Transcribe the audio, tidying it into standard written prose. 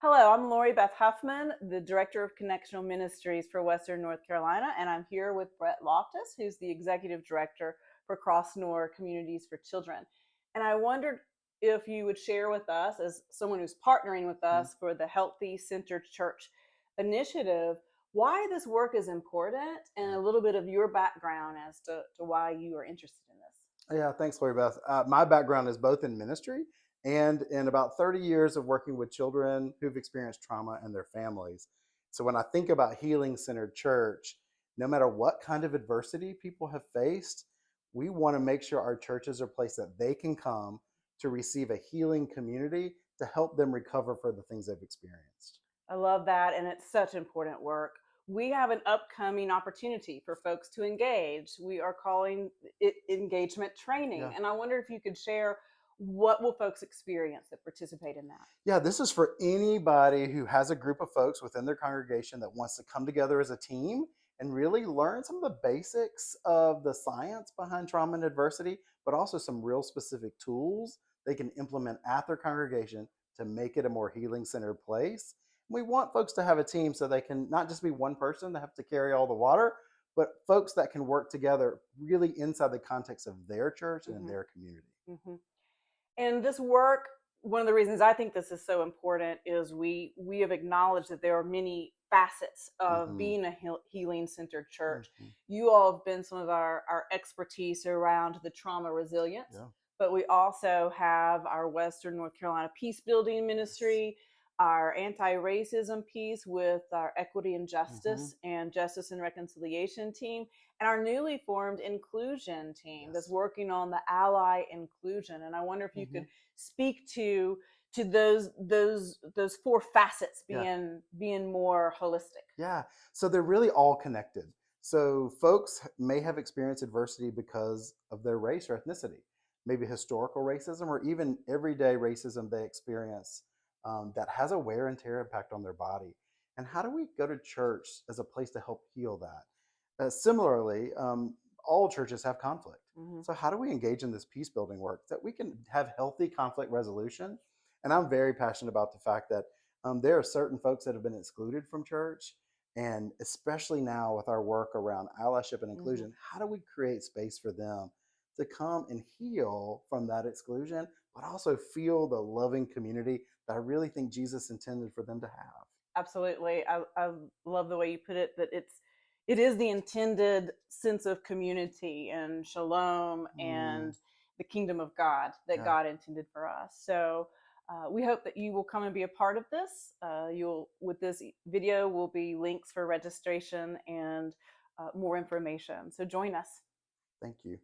Hello, I'm Lory Beth Huffman, the Director of Connectional Ministries for Western North Carolina, and I'm here with Brett Loftus, who's the Executive Director for Crossnore Communities for Children. And I wondered if you would share with us, as someone who's partnering with Mhm. us for the Healthy Centered Church initiative, why this work is important and a little bit of your background as to why you are interested in this. Yeah, thanks, Lory Beth. My background is both in ministry and in about 30 years of working with children who've experienced trauma and their families. So when I think about healing centered church, no matter what kind of adversity people have faced, we want to make sure our churches are a place that they can come to receive a healing community to help them recover for the things they've experienced. I love that, and it's such important work. We have an upcoming opportunity for folks to engage. We are calling it engagement training, Yeah. and I wonder if you could share what will folks experience that participate in that. Yeah, this is for anybody who has a group of folks within their congregation that wants to come together as a team and really learn some of the basics of the science behind trauma and adversity, but also some real specific tools they can implement at their congregation to make it a more healing centered place. We want folks to have a team so they can not just be one person that have to carry all the water, but folks that can work together really inside the context of their church and in hmm their community. hmm And this work, one of the reasons I think this is so important is we have acknowledged that there are many facets of Hmm. being a healing centered church. Hmm. You all have been some of our expertise around the trauma resilience, Yeah. but we also have our Western North Carolina peace building Yes. ministry, our anti-racism piece with our equity Hmm. and justice and reconciliation team, and our newly formed inclusion team that's Yes. working on the ally inclusion. And I wonder if you Hmm. could speak to those four facets Yeah. being more holistic. Yeah. So they're really all connected. So folks may have experienced adversity because of their race or ethnicity, maybe historical racism or even everyday racism they experience that has a wear and tear impact on their body. And how do we go to church as a place to help heal that? Similarly, all churches have conflict. Hmm So, how do we engage in this peace building work that we can have healthy conflict resolution? And I'm very passionate about the fact that there are certain folks that have been excluded from church. And especially now with our work around allyship and hmm inclusion, how do we create space for them to come and heal from that exclusion, but also feel the loving community that I really think Jesus intended for them to have? Absolutely. I love the way you put it, that it is the intended sense of community and shalom Mm, and the kingdom of God that yeah. God intended for us. So we hope that you will come and be a part of this. You'll with this video will be links for registration and more information. So join us. Thank you.